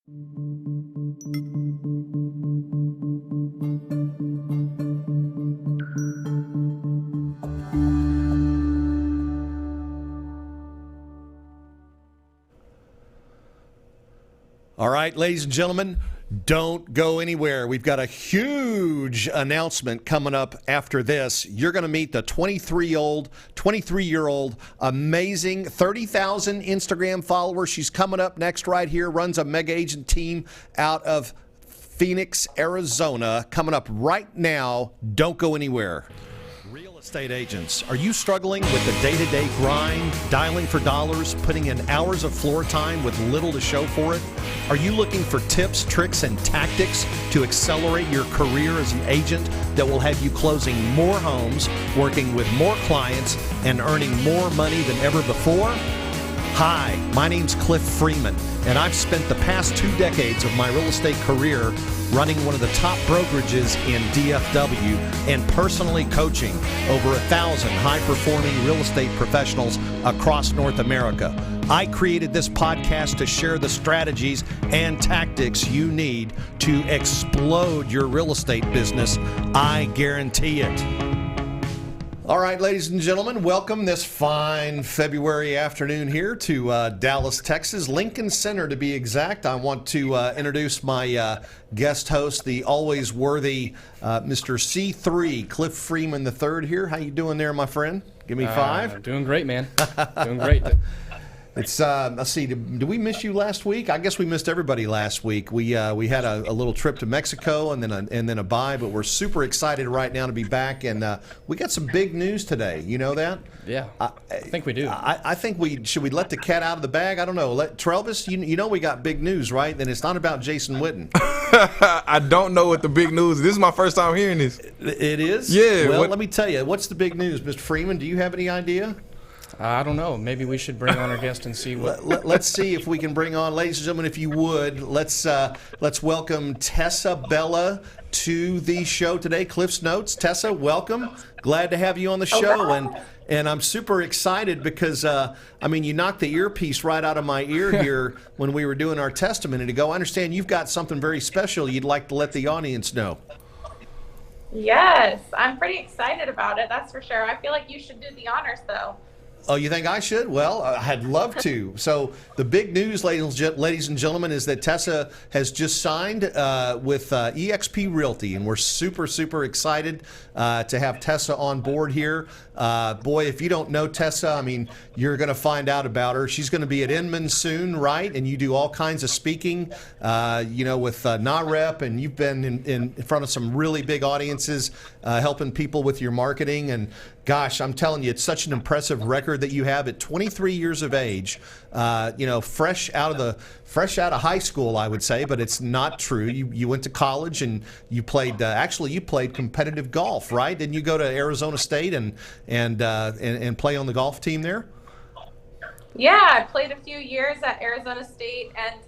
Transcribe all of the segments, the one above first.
All right, ladies and gentlemen, don't go anywhere. We've got a huge announcement coming up after this. You're going to meet the 23-year-old, amazing 30,000 Instagram followers. She's coming up next right here, runs a mega agent team out of Phoenix, Arizona. Coming up right now. Don't go anywhere. Real estate agents, are you struggling with the day-to-day grind, dialing for dollars, putting in hours of floor time with little to show for it? Are you looking for tips, tricks, and tactics to accelerate your career as an agent that will have you closing more homes, working with more clients, and earning more money than ever before? Hi, my name's Cliff Freeman, and I've spent the past 2 decades of my real estate career running one of the top brokerages in DFW and personally coaching over 1,000 high-performing real estate professionals across North America. I created this podcast to share the strategies and tactics you need to explode your real estate business. I guarantee it. All right, ladies and gentlemen, welcome this fine February afternoon here to Dallas, Texas, Lincoln Center to be exact. I want to introduce my guest host, the always worthy Mr. C3, Cliff Freeman III here. How you doing there, my friend? Give me 5. Doing great, man. Doing great. It's let's see. Did we miss you last week? I guess we missed everybody last week. We had a little trip to Mexico and then a bye, but we're super excited right now to be back. And we got some big news today. You know that? Yeah, I think we do. I think we let the cat out of the bag. I don't know. Let Travis. You know we got big news, right? And it's not about Jason Witten. I don't know what the big news is. This is my first time hearing this. It is? Yeah. Well, let me tell you. What's the big news, Mr. Freeman? Do you have any idea? I don't know. Maybe we should bring on our guest and see what. Let's see if we can bring on, ladies and gentlemen, if you would, let's welcome Tessabella to the show today. Cliff's Notes. Tessa, welcome. Glad to have you on the show, and I'm super excited because you knocked the earpiece right out of my ear here when we were doing our test a minute ago. I understand you've got something very special you'd like to let the audience know. Yes, I'm pretty excited about it. That's for sure. I feel like you should do the honors, though. Oh, you think I should? Well, I'd love to. So the big news, ladies and gentlemen, is that Tessa has just signed with eXp Realty, and we're super, super excited to have Tessa on board here. Boy, if you don't know Tessa, you're going to find out about her. She's going to be at Inman soon, right? And you do all kinds of speaking, with NAREP, and you've been in front of some really big audiences helping people with your marketing. And gosh, I'm telling you, it's such an impressive record that you have at 23 years of age, fresh out of high school, I would say, but it's not true. You went to college and you played. You played competitive golf, right? Didn't you go to Arizona State and play on the golf team there? Yeah, I played a few years at Arizona State, and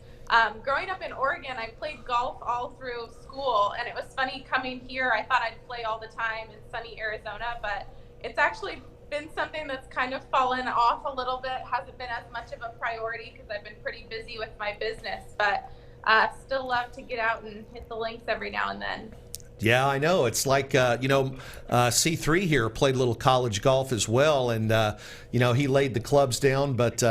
growing up in Oregon, I played golf all through school. And it was funny coming here. I thought I'd play all the time in sunny Arizona, but it's actually been something that's kind of fallen off a little bit. Hasn't been as much of a priority because I've been pretty busy with my business, but still love to get out and hit the links every now and then. Yeah, I know. It's like, C3 here played a little college golf as well, and, he laid the clubs down, but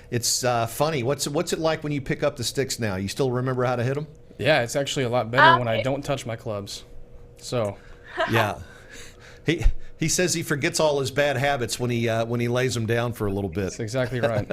it's funny. What's it like when you pick up the sticks now? You still remember how to hit them? Yeah, it's actually a lot better when I don't touch my clubs. So. Yeah. He says he forgets all his bad habits when he lays them down for a little bit. That's exactly right.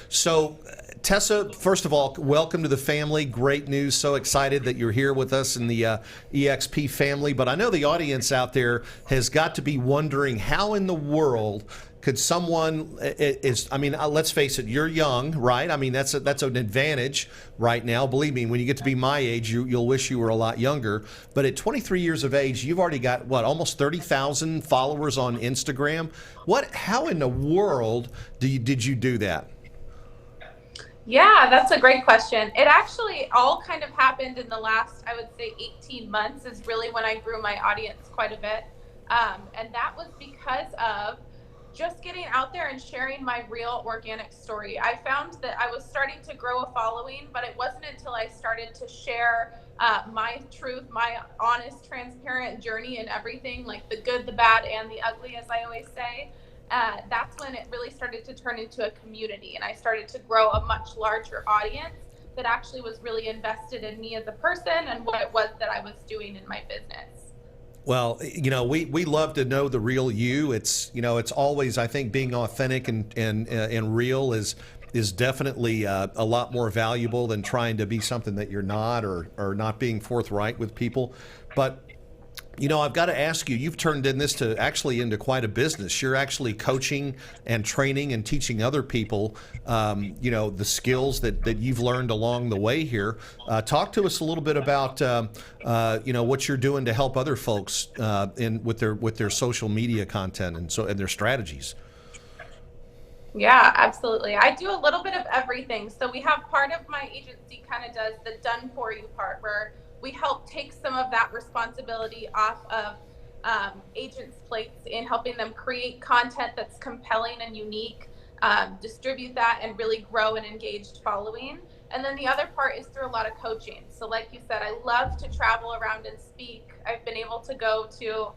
So, Tessa, first of all, welcome to the family. Great news. So excited that you're here with us in the eXp family. But I know the audience out there has got to be wondering how in the world could someone let's face it, you're young, right? That's an advantage right now. Believe me, when you get to be my age, you'll wish you were a lot younger. But at 23 years of age, you've already got, almost 30,000 followers on Instagram. How in the world did you do that? Yeah, that's a great question. It actually all kind of happened in the last, I would say, 18 months is really when I grew my audience quite a bit. And that was because of just getting out there and sharing my real organic story. I found that I was starting to grow a following, but it wasn't until I started to share my truth, my honest, transparent journey and everything, like the good, the bad, and the ugly, as I always say. That's when it really started to turn into a community, and I started to grow a much larger audience that actually was really invested in me as a person and what it was that I was doing in my business. Well, we love to know the real you. It's it's always, I think, being authentic and real is definitely a lot more valuable than trying to be something that you're not, or not being forthright with people. But I've got to ask you, you've turned into quite a business. You're actually coaching and training and teaching other people, the skills that you've learned along the way here. Talk to us a little bit about, what you're doing to help other folks with their social media content and their strategies. Yeah, absolutely. I do a little bit of everything. So we have part of my agency kind of does the done for you part, where we help take some of that responsibility off of agents' plates in helping them create content that's compelling and unique, distribute that, and really grow an engaged following. And then the other part is through a lot of coaching. So like you said, I love to travel around and speak. I've been able to go to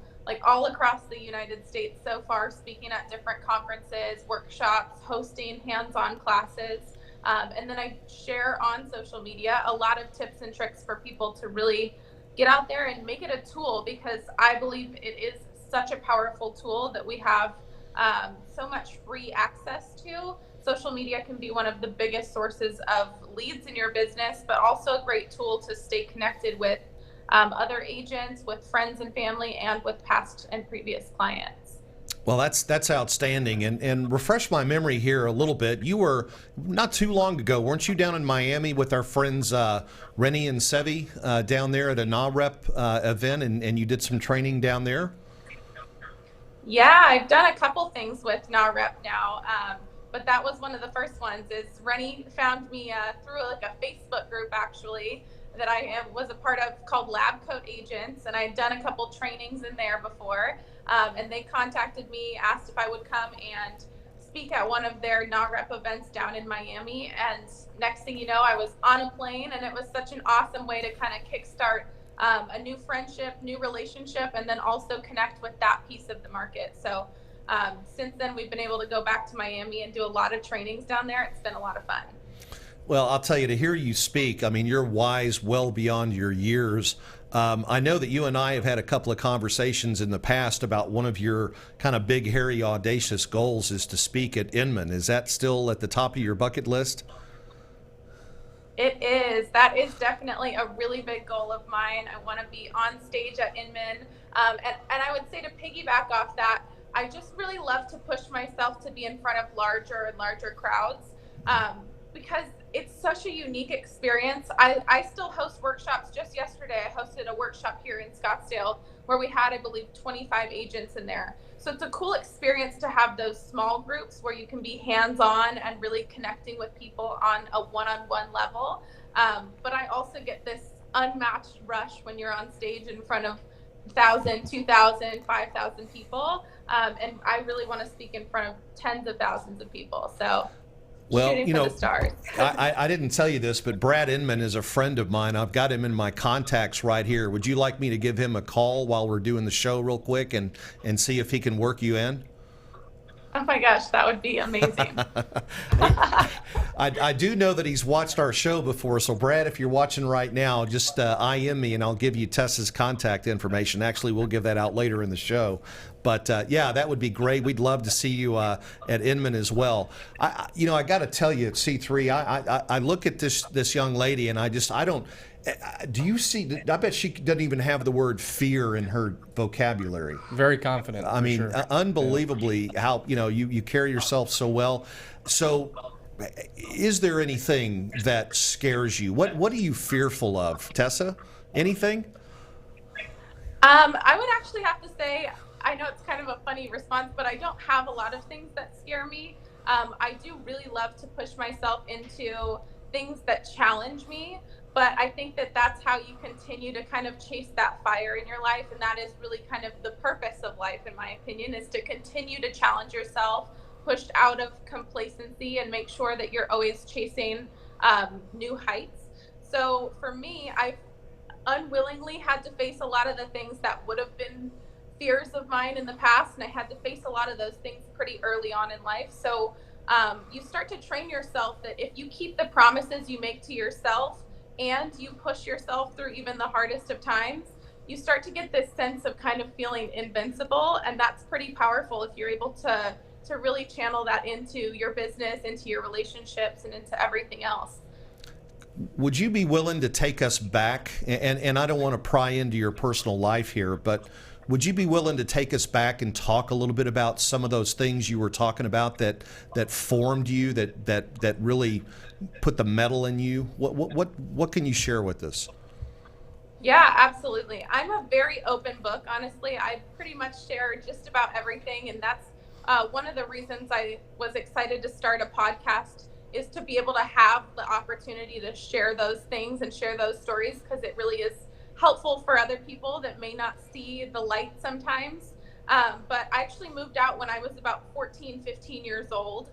all across the United States so far, speaking at different conferences, workshops, hosting hands-on classes. And then I share on social media a lot of tips and tricks for people to really get out there and make it a tool, because I believe it is such a powerful tool that we have so much free access to. Social media can be one of the biggest sources of leads in your business, but also a great tool to stay connected with other agents, with friends and family, and with past and previous clients. Well, that's outstanding. And refresh my memory here a little bit. You were not too long ago, weren't you down in Miami with our friends Rennie and Sevi down there at a NAREP event, and you did some training down there? Yeah, I've done a couple things with NAREP now, but that was one of the first ones. Is Rennie found me through a Facebook group, actually, that I was a part of, called Lab Coat Agents, and I'd done a couple trainings in there before, and they contacted me, asked if I would come and speak at one of their NAREP events down in Miami, and next thing you know, I was on a plane, and it was such an awesome way to kind of kickstart a new friendship, new relationship, and then also connect with that piece of the market. So since then, we've been able to go back to Miami and do a lot of trainings down there. It's been a lot of fun. Well, I'll tell you, to hear you speak, I mean, you're wise well beyond your years. I know that you and I have had a couple of conversations in the past about one of your kind of big, hairy, audacious goals is to speak at Inman. Is that still at the top of your bucket list? It is. That is definitely a really big goal of mine. I want to be on stage at Inman. And I would say, to piggyback off that, I just really love to push myself to be in front of larger and larger crowds, because it's such a unique experience. I still host workshops. Just yesterday, I hosted a workshop here in Scottsdale where we had, I believe, 25 agents in there. So it's a cool experience to have those small groups where you can be hands-on and really connecting with people on a one-on-one level. But I also get this unmatched rush when you're on stage in front of 1,000, 2,000, 5,000 people. And I really want to speak in front of tens of thousands of people. So well, shooting for the stars. I didn't tell you this, but Brad Inman is a friend of mine. I've got him in my contacts right here. Would you like me to give him a call while we're doing the show real quick and see if he can work you in? Oh my gosh, that would be amazing. I do know that he's watched our show before. So, Brad, if you're watching right now, just IM me and I'll give you Tessa's contact information. Actually, we'll give that out later in the show. But, yeah, that would be great. We'd love to see you at Inman as well. I got to tell you, at C3, I look at this young lady and I don't. Do you see? I bet she doesn't even have the word fear in her vocabulary. Very confident. I mean, sure. Unbelievably how you carry yourself so well. So, is there anything that scares you? What are you fearful of, Tessa? Anything? I would actually have to say, I know it's kind of a funny response, but I don't have a lot of things that scare me. I do really love to push myself into things that challenge me. But I think that that's how you continue to kind of chase that fire in your life. And that is really kind of the purpose of life, in my opinion, is to continue to challenge yourself, push out of complacency, and make sure that you're always chasing new heights. So for me, I've unwillingly had to face a lot of the things that would have been fears of mine in the past, and I had to face a lot of those things pretty early on in life. So you start to train yourself that if you keep the promises you make to yourself and you push yourself through even the hardest of times, you start to get this sense of kind of feeling invincible, and that's pretty powerful if you're able to really channel that into your business, into your relationships, and into everything else. Would you be willing to take us back? And I don't want to pry into your personal life here, but would you be willing to take us back and talk a little bit about some of those things you were talking about that formed you, that really put the metal in you? What can you share with us? Yeah, absolutely. I'm a very open book, honestly. I pretty much share just about everything, and that's one of the reasons I was excited to start a podcast, is to be able to have the opportunity to share those things and share those stories, because it really is helpful for other people that may not see the light sometimes. But I actually moved out when I was about 14, 15 years old.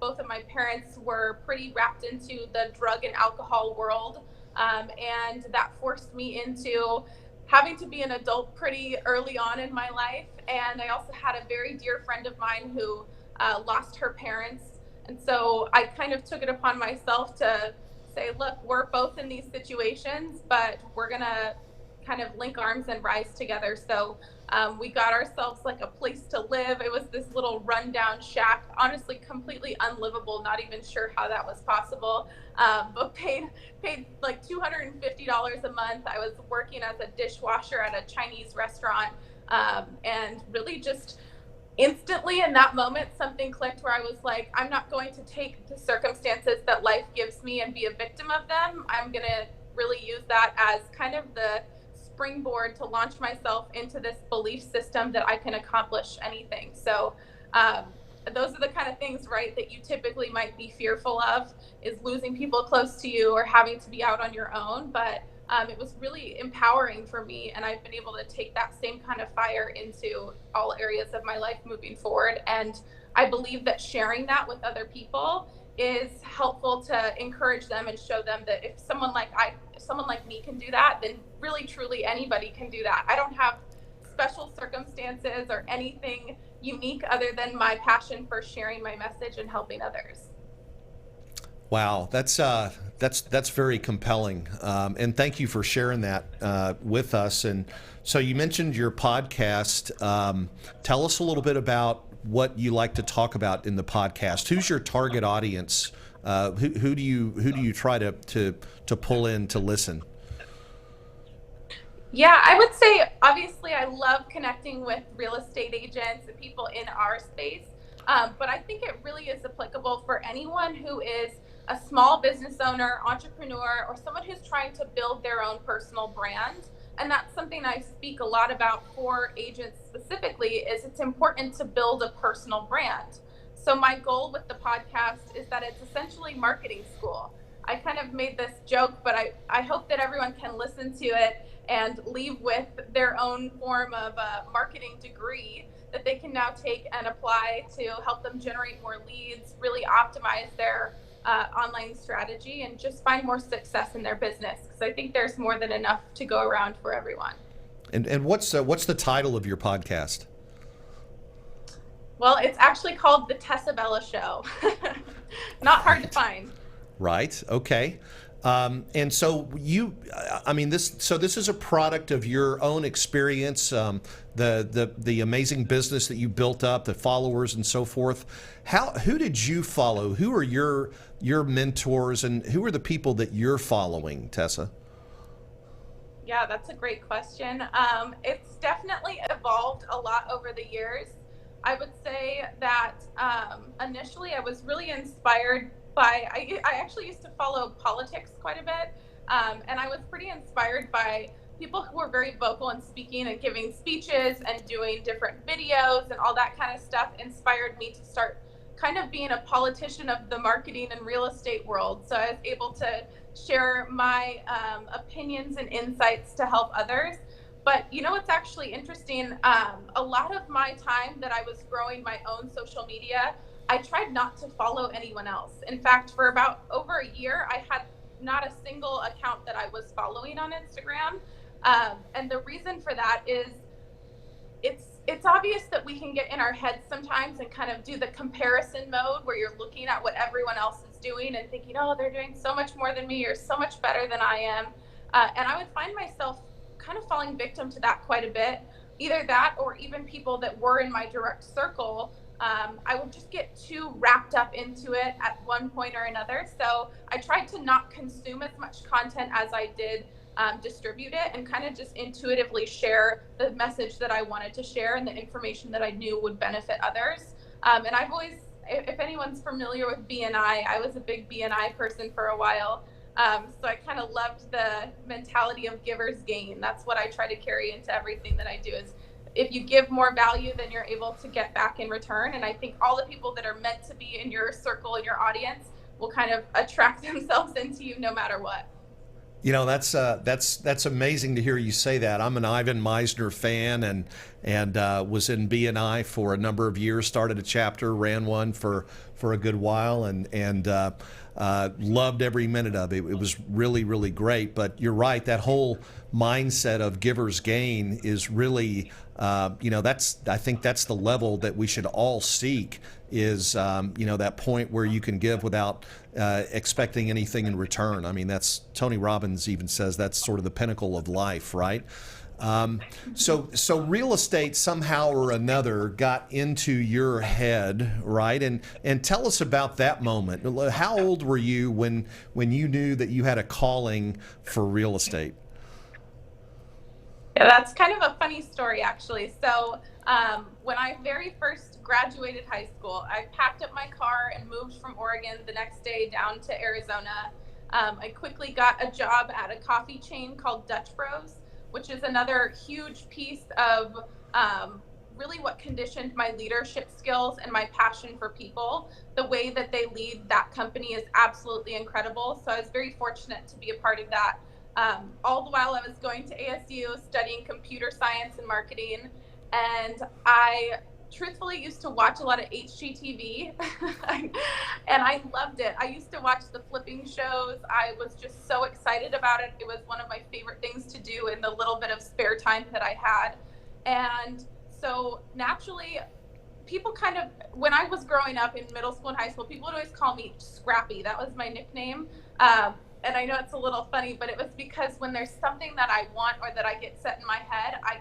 Both of my parents were pretty wrapped into the drug and alcohol world. And that forced me into having to be an adult pretty early on in my life. And I also had a very dear friend of mine who lost her parents. And so I kind of took it upon myself to say, look, we're both in these situations, but we're going to kind of link arms and rise together. So we got ourselves like a place to live. It was this little rundown shack, honestly, completely unlivable, not even sure how that was possible, but paid like $250 a month. I was working as a dishwasher at a Chinese restaurant, and really just instantly in that moment, something clicked where I was like, I'm not going to take the circumstances that life gives me and be a victim of them. I'm going to really use that as kind of the springboard to launch myself into this belief system that I can accomplish anything. So those are the kind of things, right, that you typically might be fearful of, is losing people close to you or having to be out on your own. But it was really empowering for me, and I've been able to take that same kind of fire into all areas of my life moving forward. And I believe that sharing that with other people is helpful to encourage them and show them that if someone like me can do that, then really truly anybody can do that. I don't have special circumstances or anything unique other than my passion for sharing my message and helping others. Wow, that's very compelling, and thank you for sharing that with us. And so you mentioned your podcast. Tell us a little bit about what you like to talk about in the podcast. Who's your target audience? Who do you try to pull in to listen? Yeah, I would say obviously I love connecting with real estate agents and people in our space, but I think it really is applicable for anyone who is a small business owner, entrepreneur, or someone who's trying to build their own personal brand. And that's something I speak a lot about for agents specifically, is it's important to build a personal brand. So my goal with the podcast is that it's essentially marketing school. I kind of made this joke, but I hope that everyone can listen to it and leave with their own form of a marketing degree that they can now take and apply to help them generate more leads, really optimize their online strategy, and just find more success in their business, because I think there's more than enough to go around for everyone. And what's the title of your podcast? Well, it's actually called the Tessabella Show. Not hard to find. Right. Okay. And so this is a product of your own experience, the amazing business that you built up, the followers and so forth. Who did you follow? Who are your mentors, and who are the people that you're following, Tessa? Yeah, that's a great question. It's definitely evolved a lot over the years. I would say that initially I was really inspired by, I actually used to follow politics quite a bit, and I was pretty inspired by people who were very vocal and speaking and giving speeches and doing different videos, and all that kind of stuff inspired me to start kind of being a politician of the marketing and real estate world. So I was able to share my opinions and insights to help others. But you know what's actually interesting? A lot of my time that I was growing my own social media, I tried not to follow anyone else. In fact, for about over a year, I had not a single account that I was following on Instagram. And the reason for that is it's obvious that we can get in our heads sometimes and kind of do the comparison mode where you're looking at what everyone else is doing and thinking, oh, they're doing so much more than me or so much better than I am. And I would find myself kind of falling victim to that quite a bit. Either that or even people that were in my direct circle, I would just get too wrapped up into it at one point or another. So I tried to not consume as much content as I did distribute it, and kind of just intuitively share the message that I wanted to share and the information that I knew would benefit others. And I've always, if anyone's familiar with BNI, I was a big BNI person for a while. So I kind of loved the mentality of giver's gain. That's what I try to carry into everything that I do, is if you give more value, then you're able to get back in return. And I think all the people that are meant to be in your circle, in your audience, will kind of attract themselves into you no matter what. You know, that's amazing to hear you say that. I'm an Ivan Meisner fan, and was in BNI for a number of years. Started a chapter, ran one for a good while, and loved every minute of it. It was really, really great. But you're right, that whole mindset of giver's gain is really, I think that's the level that we should all seek, is that point where you can give without expecting anything in return. I mean, that's Tony Robbins even says that's sort of the pinnacle of life, right? So real estate somehow or another got into your head, right? And tell us about that moment. How old were you when you knew that you had a calling for real estate? Yeah, that's kind of a funny story, actually. So when I very first graduated high school, I packed up my car and moved from Oregon the next day down to Arizona. I quickly got a job at a coffee chain called Dutch Bros, which is another huge piece of really what conditioned my leadership skills and my passion for people. The way that they lead that company is absolutely incredible. So I was very fortunate to be a part of that. All the while I was going to ASU studying computer science and marketing. And I truthfully used to watch a lot of HGTV and I loved it. I used to watch the flipping shows. I was just so excited about it. It was one of my favorite things to do in the little bit of spare time that I had. And so naturally, people kind of, when I was growing up in middle school and high school, people would always call me Scrappy. That was my nickname. And I know it's a little funny, but it was because when there's something that I want or that I get set in my head, I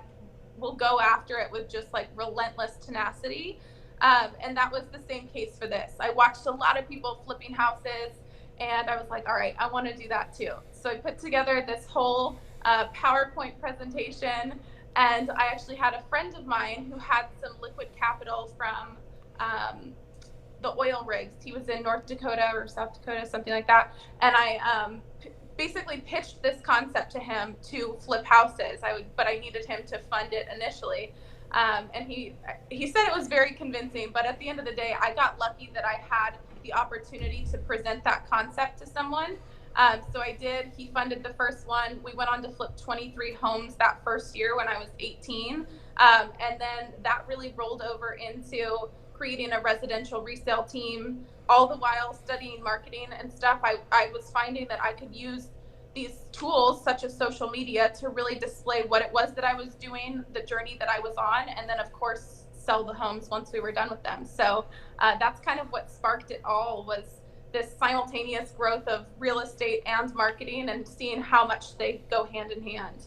will go after it with just like relentless tenacity. And that was the same case for this. I watched a lot of people flipping houses and I was like, all right, I want to do that too. So I put together this whole PowerPoint presentation, and I actually had a friend of mine who had some liquid capital from the oil rigs. He was in North Dakota or South Dakota, something like that. And I basically pitched this concept to him to flip houses. But I needed him to fund it initially. And he said it was very convincing, but at the end of the day, I got lucky that I had the opportunity to present that concept to someone. So I did. He funded the first one. We went on to flip 23 homes that first year when I was 18. And then that really rolled over into creating a residential resale team, all the while studying marketing and stuff. I was finding that I could use these tools such as social media to really display what it was that I was doing, the journey that I was on, and then of course sell the homes once we were done with them. So that's kind of what sparked it all, was this simultaneous growth of real estate and marketing, and seeing how much they go hand in hand.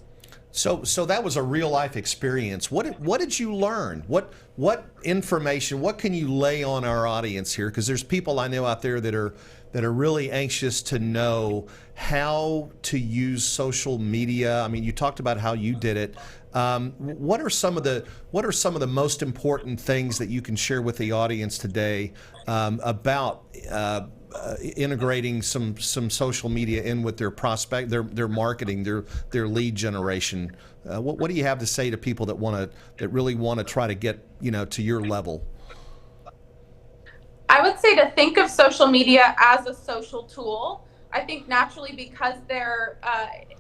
So that was a real life experience. What did you learn? What information? What can you lay on our audience here? Because there's people I know out there that are really anxious to know how to use social media. I mean, you talked about how you did it. What are some of the most important things that you can share with the audience today about integrating some social media in with their prospect, their marketing, their lead generation? What do you have to say to people that really want to try to get to your level? I would say to think of social media as a social tool. I think naturally because they're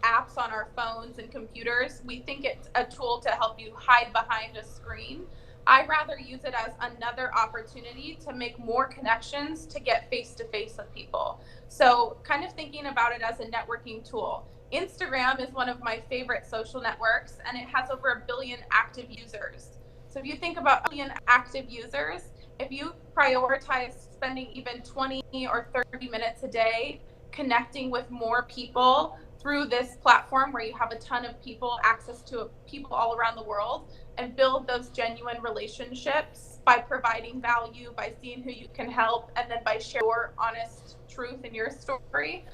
apps on our phones and computers, we think it's a tool to help you hide behind a screen. I rather use it as another opportunity to make more connections, to get face to face with people. So, kind of thinking about it as a networking tool. Instagram is one of my favorite social networks, and it has over 1 billion active users. So, if you think about 1 billion active users, if you prioritize spending even 20 or 30 minutes a day connecting with more people through this platform where you have a ton of people, access to people all around the world, and build those genuine relationships by providing value, by seeing who you can help, and then by sharing your honest truth in your story.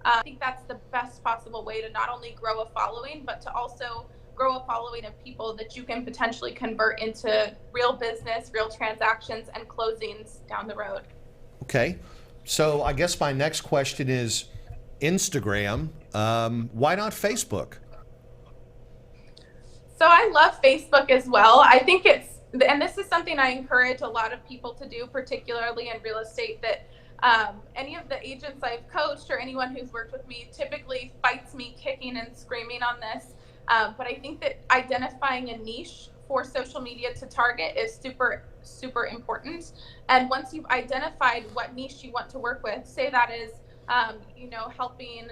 I think that's the best possible way to not only grow a following, but to also grow a following of people that you can potentially convert into real business, real transactions, and closings down the road. Okay. So I guess my next question is Instagram. Why not Facebook? So I love Facebook as well. I think and this is something I encourage a lot of people to do, particularly in real estate, that any of the agents I've coached or anyone who's worked with me typically fights me kicking and screaming on this. But I think that identifying a niche for social media to target is super, super important. And once you've identified what niche you want to work with, say that is, helping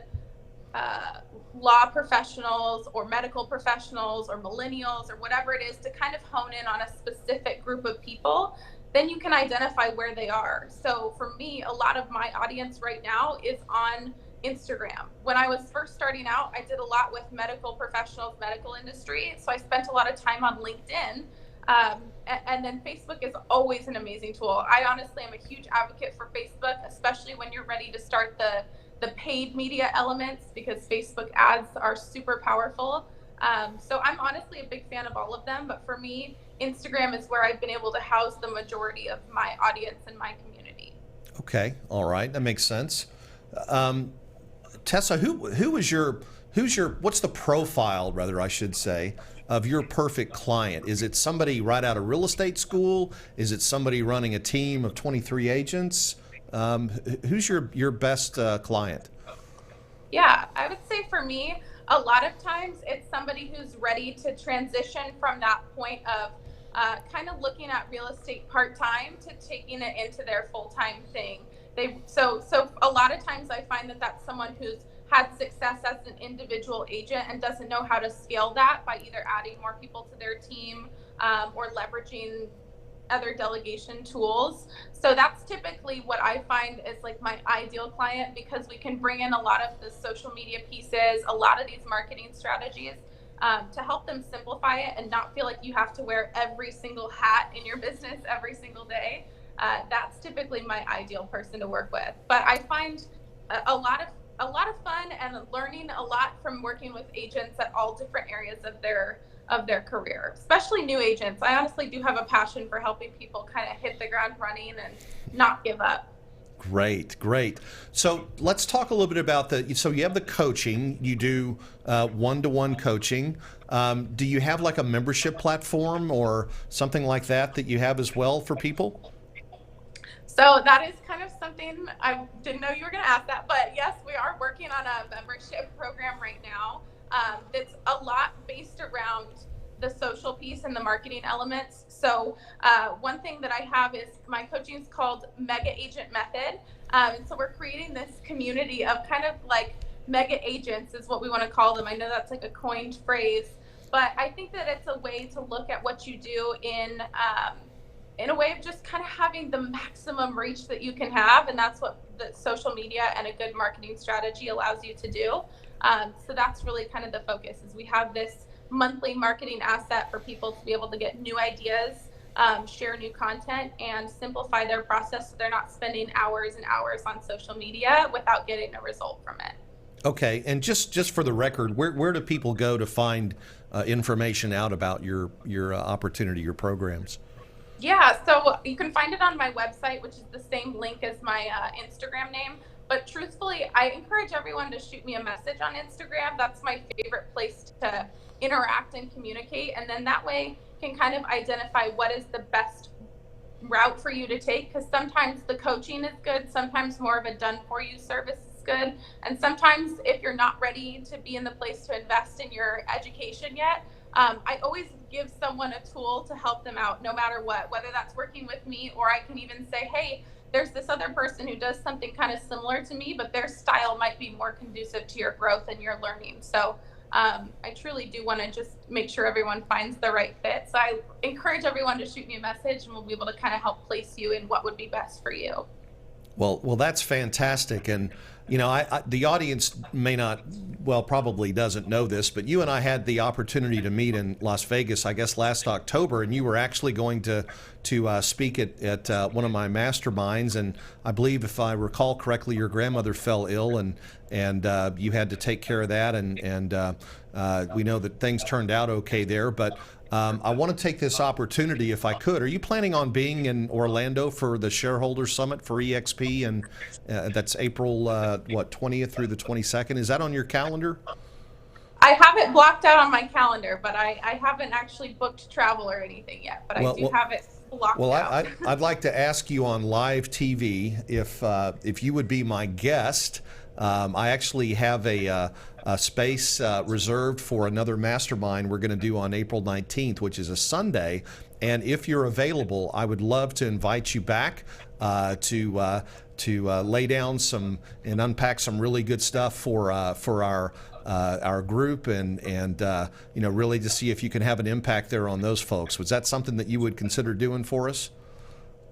law professionals or medical professionals or millennials or whatever it is, to kind of hone in on a specific group of people, then you can identify where they are. So for me, a lot of my audience right now is on Instagram. When I was first starting out, I did a lot with medical professionals, medical industry. So I spent a lot of time on LinkedIn. And then Facebook is always an amazing tool. I honestly am a huge advocate for Facebook, especially when you're ready to start the paid media elements, because Facebook ads are super powerful. So I'm honestly a big fan of all of them, but for me, Instagram is where I've been able to house the majority of my audience and my community. Okay. All right. That makes sense. Tessa, who's what's the profile, rather, I should say, of your perfect client? Is it somebody right out of real estate school? Is it somebody running a team of 23 agents? Who's your best client? Yeah, I would say for me, a lot of times it's somebody who's ready to transition from that point of kind of looking at real estate part-time to taking it into their full-time thing. So a lot of times I find that that's someone who's had success as an individual agent and doesn't know how to scale that by either adding more people to their team or leveraging other delegation tools. So that's typically what I find is like my ideal client, because we can bring in a lot of the social media pieces, a lot of these marketing strategies to help them simplify it and not feel like you have to wear every single hat in your business every single day. That's typically my ideal person to work with. But I find a lot of fun and learning a lot from working with agents at all different areas of their career, especially new agents. I honestly do have a passion for helping people kind of hit the ground running and not give up. Great. So let's talk a little bit about so you have the coaching, you do one-to-one coaching. Do you have like a membership platform or something like that you have as well for people? So that is kind of something I didn't know you were going to ask that, but yes, we are working on a membership program right now. That's a lot based around the social piece and the marketing elements. So one thing that I have is my coaching is called Mega Agent Method. So we're creating this community of kind of like mega agents is what we want to call them. I know that's like a coined phrase, but I think that it's a way to look at what you do in a way of just kind of having the maximum reach that you can have. And that's what the social media and a good marketing strategy allows you to do. So that's really kind of the focus, is we have this monthly marketing asset for people to be able to get new ideas, share new content, and simplify their process so they're not spending hours and hours on social media without getting a result from it. Okay, and just for the record, where do people go to find information out about your opportunity, your programs? Yeah, so you can find it on my website, which is the same link as my Instagram name. But truthfully, I encourage everyone to shoot me a message on Instagram. That's my favorite place to interact and communicate. And then that way can kind of identify what is the best route for you to take, because sometimes the coaching is good, sometimes more of a done for you service is good, and sometimes if you're not ready to be in the place to invest in your education yet, I always give someone a tool to help them out no matter what, whether that's working with me, or I can even say, hey, there's this other person who does something kind of similar to me, but their style might be more conducive to your growth and your learning. So I truly do want to just make sure everyone finds the right fit. So I encourage everyone to shoot me a message, and we'll be able to kind of help place you in what would be best for you. Well, that's fantastic. And, you know, the audience may not, well, probably doesn't know this, but you and I had the opportunity to meet in Las Vegas, I guess, last October, and you were actually going to speak at one of my masterminds. And I believe, if I recall correctly, your grandmother fell ill, and you had to take care of that. And we know that things turned out okay there. But I want to take this opportunity, if I could. Are you planning on being in Orlando for the Shareholder Summit for EXP? And that's April, 20th through the 22nd? Is that on your calendar? I have it blocked out on my calendar, but I haven't actually booked travel or anything yet. But I do have it blocked out. I'd like to ask you on live TV if you would be my guest. I actually have a space reserved for another mastermind we're going to do on April 19th, which is a Sunday. And if you're available, I would love to invite you back to lay down some and unpack some really good stuff for our group, and you know, really to see if you can have an impact there on those folks. Was that something that you would consider doing for us?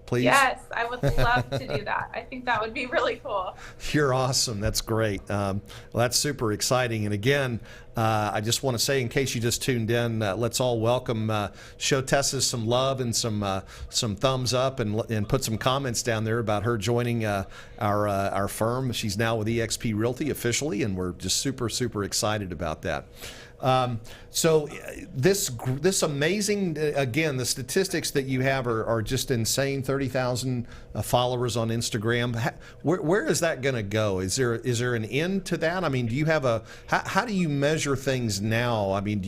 Please? Yes, I would love to do that. I think that would be really cool. You're awesome. That's great. Well, that's super exciting. And again, I just want to say, in case you just tuned in, let's all welcome, show Tessa some love and some thumbs up, and put some comments down there about her joining our firm. She's now with eXp Realty officially, and we're just super excited about that. So this amazing, again, the statistics that you have are just insane. 30,000 followers on Instagram. Where is that going to go? Is there an end to that? I mean, do you have how do you measure things now? I mean,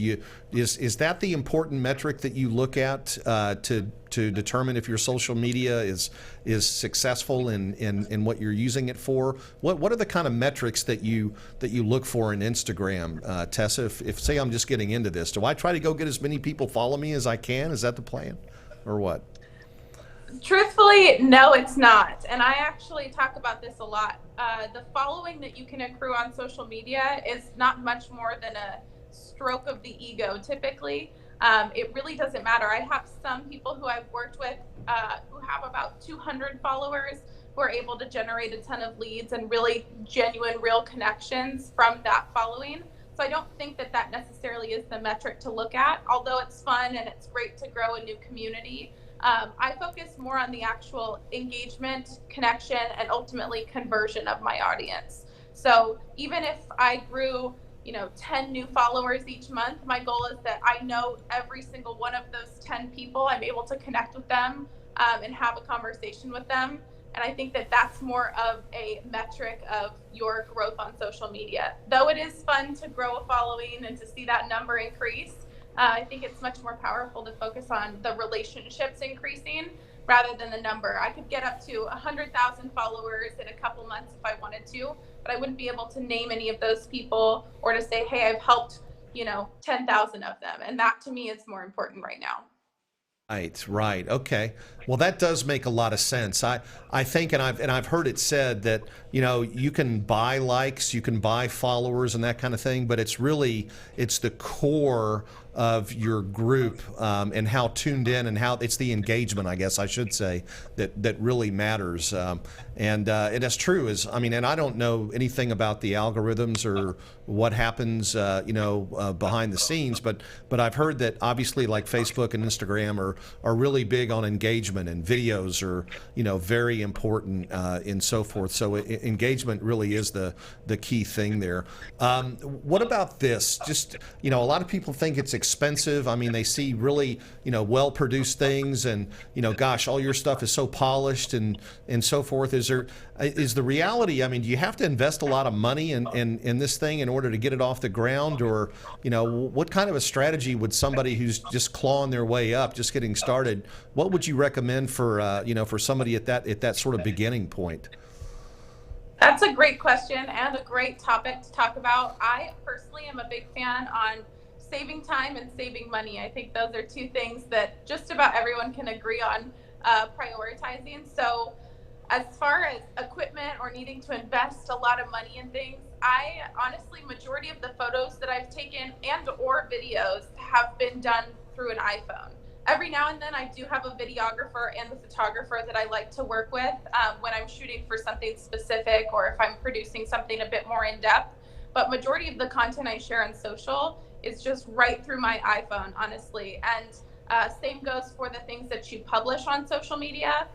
is that the important metric that you look at to determine if your social media is successful in what you're using it for? What are the kind of metrics that you look for in Instagram, Tessa? If say I'm just getting into this, do I try to go get as many people follow me as I can? Is that the plan, or what? Truthfully, no, it's not. And I actually talk about this a lot. The following that you can accrue on social media is not much more than a stroke of the ego, typically. It really doesn't matter. I have some people who I've worked with who have about 200 followers who are able to generate a ton of leads and really genuine, real connections from that following. So I don't think that necessarily is the metric to look at, although it's fun and it's great to grow a new community. I focus more on the actual engagement, connection, and ultimately conversion of my audience. So even if I grew 10 new followers each month, my goal is that I know every single one of those 10 people. I'm able to connect with them and have a conversation with them. And I think that that's more of a metric of your growth on social media. Though it is fun to grow a following and to see that number increase, I think it's much more powerful to focus on the relationships increasing rather than the number. I could get up to 100,000 followers in a couple months if I wanted to, but I wouldn't be able to name any of those people or to say, hey, I've helped 10,000 of them. And that to me is more important right now. Right. Okay. Well, that does make a lot of sense. I think, and I've heard it said that, you can buy likes, you can buy followers and that kind of thing, but it's the core of your group and how tuned in and how it's the engagement, I guess I should say, that really matters. And that's true. And I don't know anything about the algorithms or what happens, behind the scenes, but I've heard that obviously like Facebook and Instagram are really big on engagement, and videos are, very important and so forth. So engagement really is the key thing there. What about this? Just, a lot of people think it's expensive. I mean, they see really, well-produced things, and, gosh, all your stuff is so polished and so forth. Is the reality, I mean, do you have to invest a lot of money in this thing in order to get it off the ground? Or, what kind of a strategy would somebody who's just clawing their way up, just getting started, what would you recommend for, for somebody at that sort of beginning point? That's a great question and a great topic to talk about. I personally am a big fan on saving time and saving money. I think those are two things that just about everyone can agree on prioritizing. So as far as equipment or needing to invest a lot of money in things, I honestly, majority of the photos that I've taken and or videos have been done through an iPhone. Every now and then I do have a videographer and a photographer that I like to work with when I'm shooting for something specific or if I'm producing something a bit more in depth. But majority of the content I share on social is just right through my iPhone, honestly. And same goes for the things that you publish on social media.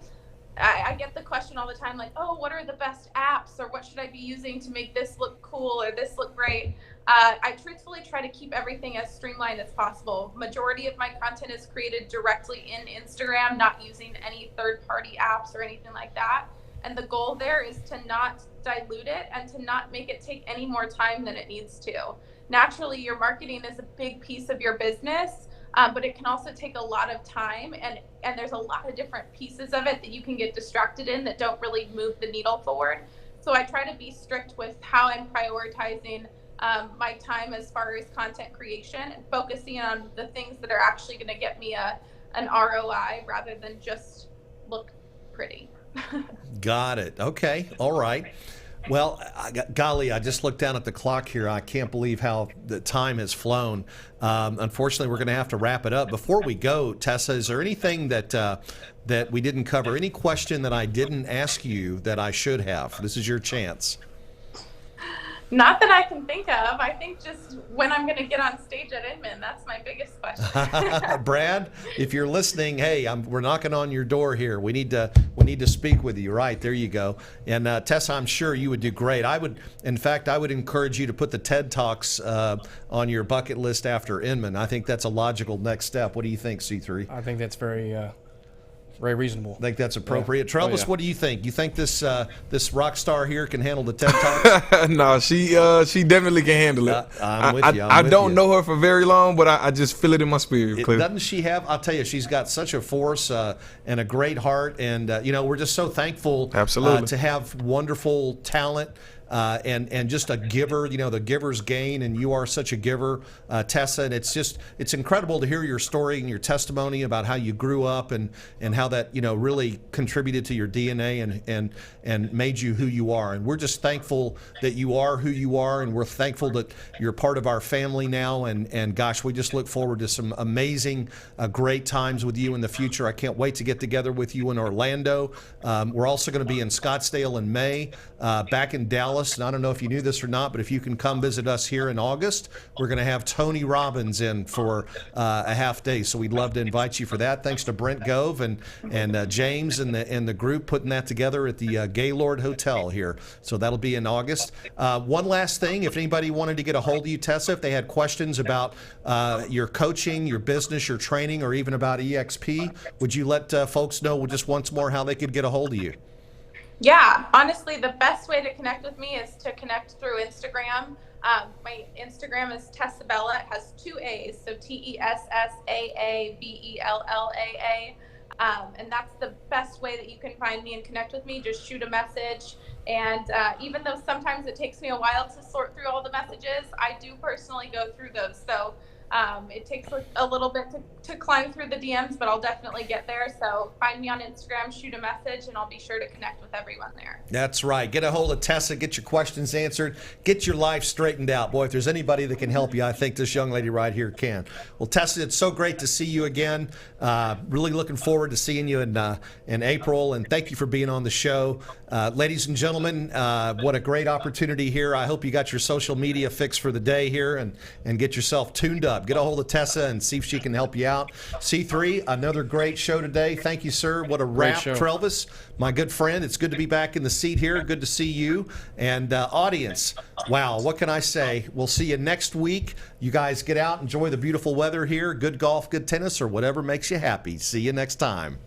I get the question all the time, like, oh, what are the best apps, or what should I be using to make this look cool or this look great? I truthfully try to keep everything as streamlined as possible. Majority of my content is created directly in Instagram, not using any third-party apps or anything like that. And the goal there is to not dilute it and to not make it take any more time than it needs to. Naturally, your marketing is a big piece of your business, but it can also take a lot of time, and there's a lot of different pieces of it that you can get distracted in that don't really move the needle forward. So I try to be strict with how I'm prioritizing my time as far as content creation and focusing on the things that are actually going to get me an ROI rather than just look pretty. Got it. Okay. All right. Well, golly, I just looked down at the clock here. I can't believe how the time has flown. Unfortunately, we're going to have to wrap it up. Before we go, Tessa, is there anything that we didn't cover? Any question that I didn't ask you that I should have? This is your chance. Not that I can think of. I think just when I'm going to get on stage at Inman, that's my biggest question. Brad, if you're listening, hey, we're knocking on your door here. We need to speak with you. Right, there you go. And Tessa, I'm sure you would do great. I would encourage you to put the TED Talks on your bucket list after Inman. I think that's a logical next step. What do you think, C3? I think that's very reasonable. I think that's appropriate. Yeah. Trellis, what do you think? You think this rock star here can handle the TED Talks? No, she definitely can handle it. I'm with you. I don't know her for very long, but I just feel it in my spirit. Doesn't she have? I'll tell you, she's got such a force and a great heart, and we're just so thankful to have wonderful talent. And just a giver, the giver's gain, and you are such a giver, Tessa. And it's incredible to hear your story and your testimony about how you grew up and how that really contributed to your DNA and made you who you are. And we're just thankful that you are who you are, and we're thankful that you're part of our family now. And gosh, we just look forward to some amazing, great times with you in the future. I can't wait to get together with you in Orlando. We're also going to be in Scottsdale in May, back in Dallas. And I don't know if you knew this or not, but if you can come visit us here in August, we're going to have Tony Robbins in for a half day. So we'd love to invite you for that. Thanks to Brent Gove and James and the group putting that together at the Gaylord Hotel here. So that'll be in August. One last thing, if anybody wanted to get a hold of you, Tessa, if they had questions about your coaching, your business, your training, or even about EXP, would you let folks know just once more how they could get a hold of you? Yeah, honestly, the best way to connect with me is to connect through Instagram. My Instagram is Tessabella. It has 2 A's, so TESSAABELLAA. And that's the best way that you can find me and connect with me. Just shoot a message. And even though sometimes it takes me a while to sort through all the messages, I do personally go through those. So it takes a little bit to climb through the DMs, but I'll definitely get there. So find me on Instagram, shoot a message, and I'll be sure to connect with everyone there. That's right. Get a hold of Tessa, get your questions answered, get your life straightened out. Boy, if there's anybody that can help you, I think this young lady right here can. Well, Tessa, it's so great to see you again. Really looking forward to seeing you in April, and thank you for being on the show. Ladies and gentlemen, what a great opportunity here. I hope you got your social media fix for the day here and get yourself tuned up. up. Get a hold of Tessa and see if she can help you out. C3, another great show today. Thank you, sir. What a wrap, show. Trelvis, my good friend. It's good to be back in the seat here. Good to see you. And audience, wow, what can I say? We'll see you next week. You guys get out, enjoy the beautiful weather here. Good golf, good tennis, or whatever makes you happy. See you next time.